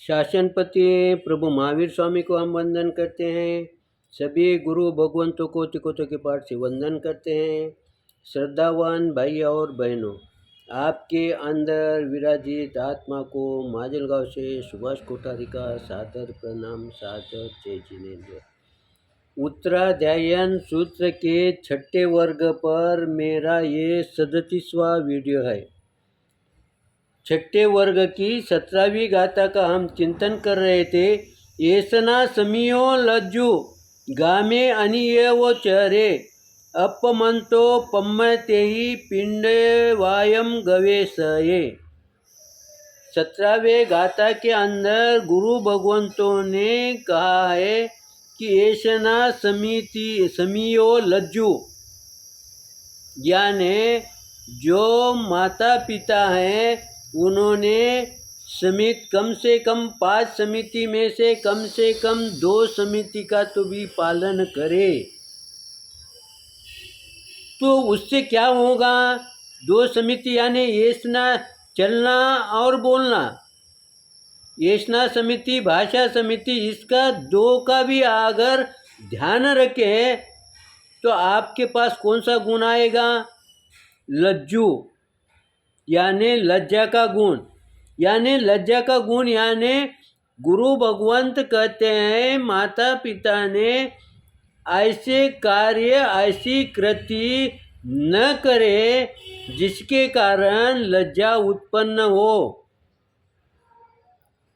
शासनपति प्रभु महावीर स्वामी को हम वंदन करते हैं। सभी गुरु भगवंतों को तिकोतों के पाठ से वंदन करते हैं। श्रद्धावान भाई और बहनों, आपके अंदर विराजित आत्मा को माजलगांव से सुभाष कोठारी का सादर प्रणाम, सादर जय जिनेन्द्र। उत्तराध्यायन सूत्र के 6ठे वर्ग पर मेरा ये 37वां वीडियो है। 6ठे वर्ग की 17वीं गाथा का हम चिंतन कर रहे थे। येसना समियो लज्जु गामे अनिये वो चरे अपमंतो पम्मतेहि पिंडे वायम गवेशये। 17वें गाथा के अंदर गुरु भगवंतों ने कहा है कि येसना समियो लज्जु, यानी जो माता पिता हैं उन्होंने समिति कम से कम 5 समिति में से कम 2 समिति का तो भी पालन करे, तो उससे क्या होगा? 2 समिति यानी येसना चलना और बोलना, येसना समिति, भाषा समिति, इसका 2 का भी अगर ध्यान रखें तो आपके पास कौन सा गुण आएगा? लज्जू, यानी लज्जा का गुण। यानी लज्जा का गुण यानी गुरु भगवंत कहते हैं माता पिता ने ऐसे कार्य, ऐसी कृति न करे जिसके कारण लज्जा उत्पन्न हो।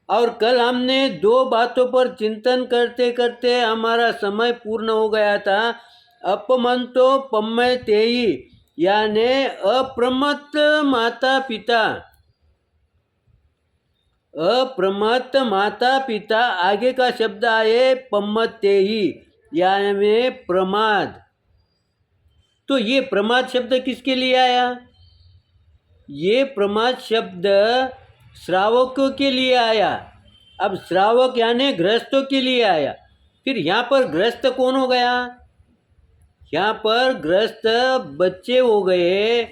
और कल हमने 2 बातों पर चिंतन करते करते हमारा समय पूर्ण हो गया था। अपमंतो पम्मतेहि, यानी अप्रमत्त माता पिता। अप्रमत्त माता पिता, आगे का शब्द आए पम्मतेहि, यानी प्रमाद। तो ये प्रमाद शब्द किसके लिए आया? ये प्रमाद शब्द श्रावकों के लिए आया। अब श्रावक यानी गृहस्थों के लिए आया। फिर यहाँ पर गृहस्थ कौन हो गया? यहाँ पर गृहस्थ बच्चे हो गए,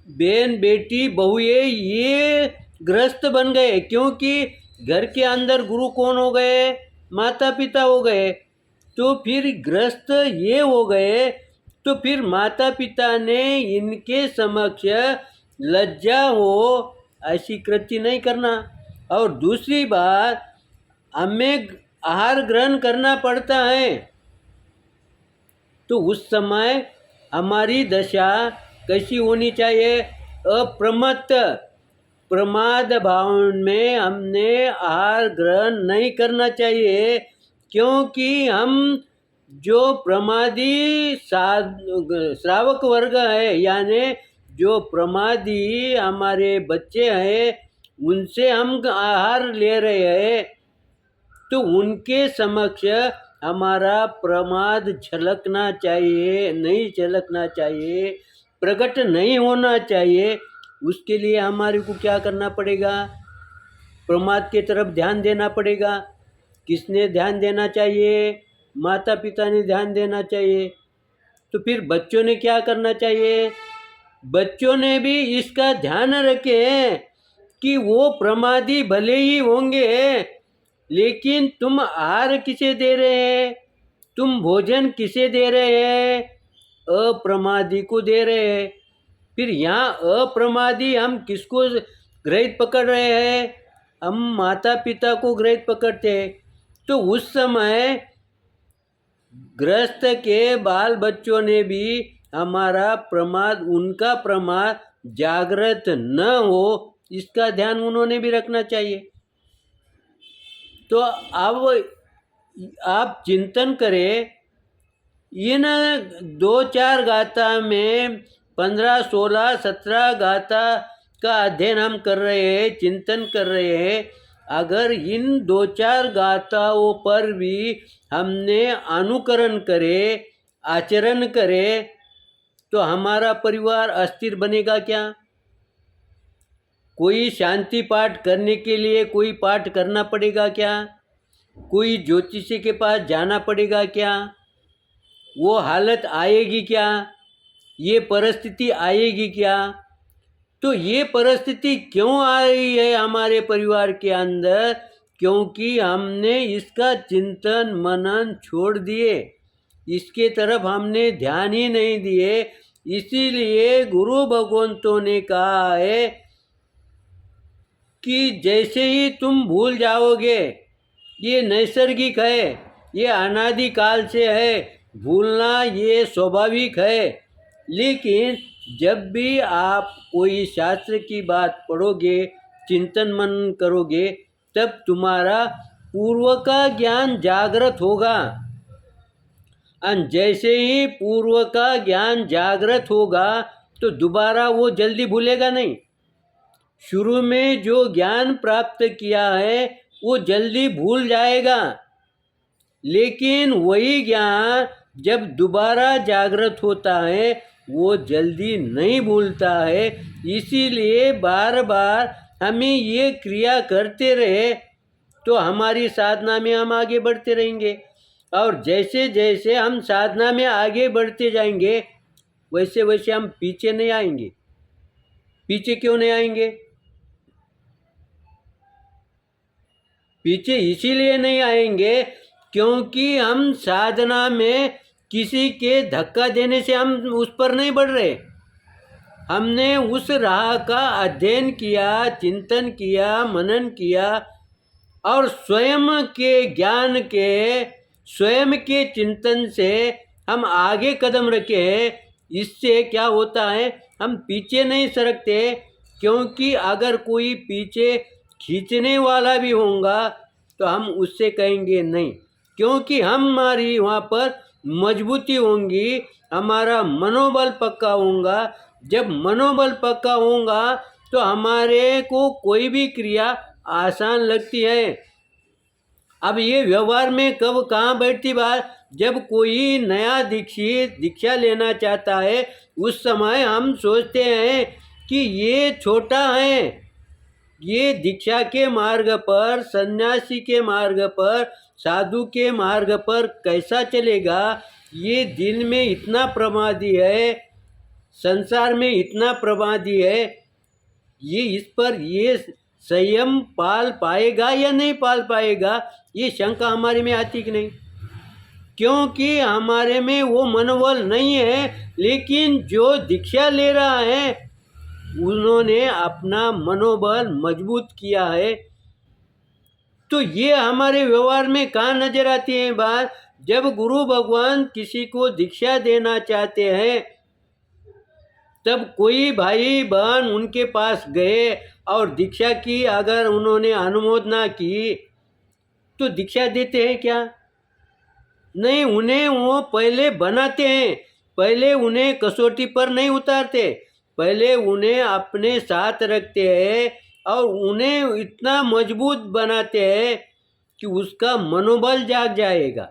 बहन बेटी बहुए, ये गृहस्थ बन गए। क्योंकि घर के अंदर गुरु कौन हो गए? माता पिता हो गए। तो फिर गृहस्थ ये हो गए, तो फिर माता पिता ने इनके समक्ष लज्जा हो ऐसी कृति नहीं करना। और दूसरी बात, हमें आहार ग्रहण करना पड़ता है, तो उस समय हमारी दशा कैसी होनी चाहिए? अप्रमत्त, प्रमाद भाव में हमने आहार ग्रहण नहीं करना चाहिए। क्योंकि हम जो प्रमादी श्रावक वर्ग है, यानी जो प्रमादी हमारे बच्चे हैं, उनसे हम आहार ले रहे हैं, तो उनके समक्ष हमारा प्रमाद झलकना चाहिए, नहीं झलकना चाहिए, प्रकट नहीं होना चाहिए। उसके लिए हमारे को क्या करना पड़ेगा? प्रमाद के तरफ ध्यान देना पड़ेगा। किसने ध्यान देना चाहिए? माता पिता ने ध्यान देना चाहिए। तो फिर बच्चों ने क्या करना चाहिए? बच्चों ने भी इसका ध्यान रखें कि वो प्रमादी भले ही होंगे, लेकिन तुम आहार किसे दे रहे हैं? तुम भोजन किसे दे रहे हैं? अप्रमादी को दे रहे हैं। फिर यहाँ अप्रमादी हम किसको ग्रहित पकड़ रहे हैं? हम माता पिता को ग्रहित पकड़ते हैं। तो उस समय गृहस्थ के बाल बच्चों ने भी हमारा प्रमाद, उनका प्रमाद जागृत न हो, इसका ध्यान उन्होंने भी रखना चाहिए। तो अब आप चिंतन करें, इन 2-4 गाथा में 15, 16, 17 गाथा का अध्ययन हम कर रहे हैं, चिंतन कर रहे हैं। अगर इन 2-4 गाथाओं पर भी हमने अनुकरण करे, आचरण करे, तो हमारा परिवार अस्थिर बनेगा क्या? कोई शांति पाठ करने के लिए कोई पाठ करना पड़ेगा क्या? कोई ज्योतिषी के पास जाना पड़ेगा क्या? वो हालत आएगी क्या? ये परिस्थिति आएगी क्या? तो ये परिस्थिति क्यों आ रही है हमारे परिवार के अंदर? क्योंकि हमने इसका चिंतन मनन छोड़ दिए, इसके तरफ हमने ध्यान ही नहीं दिए। इसीलिए गुरु भगवंतों ने कहा है कि जैसे ही तुम भूल जाओगे, ये नैसर्गिक है, ये अनादि काल से है, भूलना ये स्वाभाविक है। लेकिन जब भी आप कोई शास्त्र की बात पढ़ोगे, चिंतन मनन करोगे, तब तुम्हारा पूर्व का ज्ञान जागृत होगा। और जैसे ही पूर्व का ज्ञान जागृत होगा तो दोबारा वो जल्दी भूलेगा नहीं। शुरू में जो ज्ञान प्राप्त किया है वो जल्दी भूल जाएगा, लेकिन वही ज्ञान जब दोबारा जागृत होता है वो जल्दी नहीं भूलता है। इसीलिए बार बार हमें ये क्रिया करते रहे तो हमारी साधना में हम आगे बढ़ते रहेंगे। और जैसे जैसे हम साधना में आगे बढ़ते जाएंगे वैसे वैसे हम पीछे नहीं आएंगे। पीछे क्यों नहीं आएंगे? पीछे इसीलिए नहीं आएंगे क्योंकि हम साधना में किसी के धक्का देने से हम उस पर नहीं बढ़ रहे। हमने उस राह का अध्ययन किया, चिंतन किया, मनन किया और स्वयं के ज्ञान के, स्वयं के चिंतन से हम आगे कदम रखे हैं। इससे क्या होता है, हम पीछे नहीं सरकते। क्योंकि अगर कोई पीछे खींचने वाला भी होगा तो हम उससे कहेंगे नहीं, क्योंकि हमारी वहाँ पर मजबूती होंगी, हमारा मनोबल पक्का होगा। जब मनोबल पक्का होगा तो हमारे को कोई भी क्रिया आसान लगती है। अब ये व्यवहार में कब कहाँ बैठती बात, जब कोई नया दीक्षित दीक्षा लेना चाहता है उस समय हम सोचते हैं कि ये छोटा है, ये दीक्षा के मार्ग पर, सन्यासी के मार्ग पर, साधु के मार्ग पर कैसा चलेगा। ये दिल में इतना प्रमादी है, संसार में इतना प्रमादी है, ये इस पर ये संयम पाल पाएगा या नहीं पाल पाएगा, ये शंका हमारे में आती कि नहीं? क्योंकि हमारे में वो मनोबल नहीं है। लेकिन जो दीक्षा ले रहा है उन्होंने अपना मनोबल मजबूत किया है। तो ये हमारे व्यवहार में कहाँ नजर आती है बात, जब गुरु भगवान किसी को दीक्षा देना चाहते हैं तब कोई भाई बहन उनके पास गए और दीक्षा की, अगर उन्होंने अनुमोदना की तो दीक्षा देते हैं क्या? नहीं, उन्हें वो पहले बनाते हैं, पहले उन्हें कसौटी पर नहीं उतारते, पहले उन्हें अपने साथ रखते हैं और उन्हें इतना मजबूत बनाते हैं कि उसका मनोबल जाग जाएगा।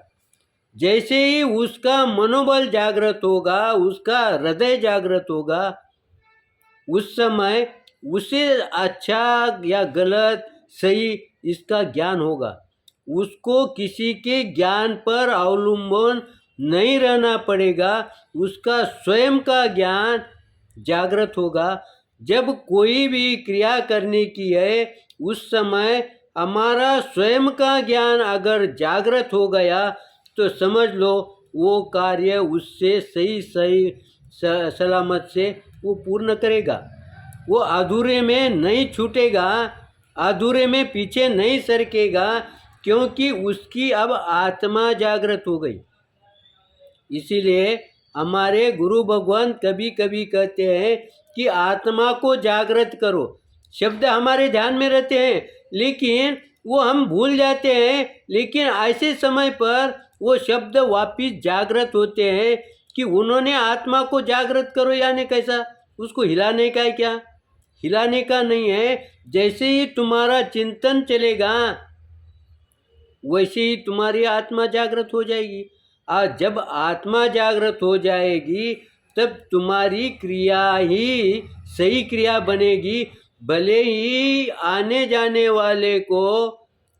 जैसे ही उसका मनोबल जागृत होगा, उसका हृदय जागृत होगा, उस समय उसे अच्छा या गलत, सही इसका ज्ञान होगा। उसको किसी के ज्ञान पर अवलंबन नहीं रहना पड़ेगा, उसका स्वयं का ज्ञान जागृत होगा। जब कोई भी क्रिया करने की है उस समय हमारा स्वयं का ज्ञान अगर जागृत हो गया तो समझ लो वो कार्य उससे सही सही सलामत से वो पूर्ण करेगा। वो अधूरे में नहीं छूटेगा, अधूरे में पीछे नहीं सरकेगा, क्योंकि उसकी अब आत्मा जागृत हो गई। इसीलिए हमारे गुरु भगवान कभी कभी कहते हैं कि आत्मा को जागृत करो। शब्द हमारे ध्यान में रहते हैं लेकिन वो हम भूल जाते हैं, लेकिन ऐसे समय पर वो शब्द वापिस जागृत होते हैं कि उन्होंने आत्मा को जागृत करो, यानी कैसा, उसको हिलाने का है क्या? हिलाने का नहीं है। जैसे ही तुम्हारा चिंतन चलेगा वैसे ही तुम्हारी आत्मा जागृत हो जाएगी। और जब आत्मा जागृत हो जाएगी तब तुम्हारी क्रिया ही सही क्रिया बनेगी। भले ही आने जाने वाले को,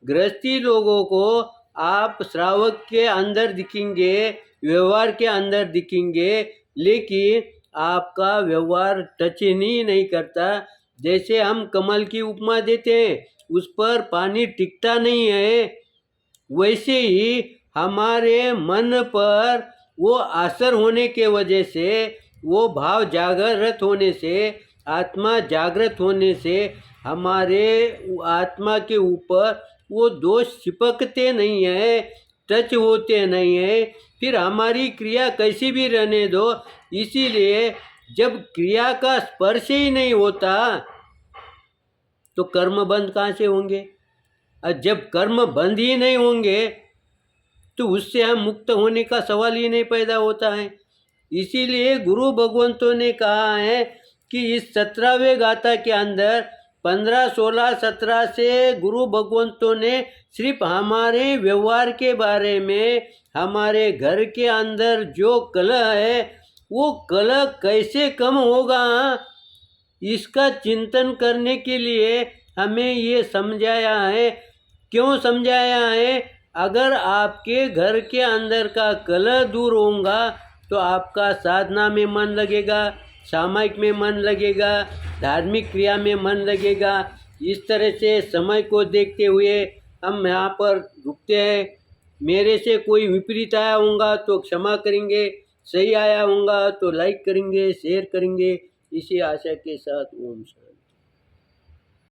गृहस्थी लोगों को आप श्रावक के अंदर दिखेंगे, व्यवहार के अंदर दिखेंगे, लेकिन आपका व्यवहार टच ही नहीं करता। जैसे हम कमल की उपमा देते हैं, उस पर पानी टिकता नहीं है, वैसे ही हमारे मन पर वो असर होने के वजह से, वो भाव जागृत होने से, आत्मा जागृत होने से हमारे आत्मा के ऊपर वो दोष चिपकते नहीं है, टच होते नहीं है। फिर हमारी क्रिया कैसी भी रहने दो, इसीलिए जब क्रिया का स्पर्श ही नहीं होता तो कर्म बंद कहाँ से होंगे? और जब कर्म बंद ही नहीं होंगे तो उससे हम मुक्त होने का सवाल ही नहीं पैदा होता है। इसीलिए गुरु भगवंतों ने कहा है कि इस 17वें गाथा के अंदर 15, 16, 17 से गुरु भगवंतों ने सिर्फ हमारे व्यवहार के बारे में, हमारे घर के अंदर जो कलह है वो कलह कैसे कम होगा, इसका चिंतन करने के लिए हमें ये समझाया है। क्यों समझाया है? अगर आपके घर के अंदर का कलह दूर होगा तो आपका साधना में मन लगेगा, सामायिक में मन लगेगा, धार्मिक क्रिया में मन लगेगा। इस तरह से समय को देखते हुए हम यहाँ पर रुकते हैं। मेरे से कोई विपरीत आया होगा तो क्षमा करेंगे, सही आया होगा तो लाइक करेंगे, शेयर करेंगे। इसी आशा के साथ ओम शांति।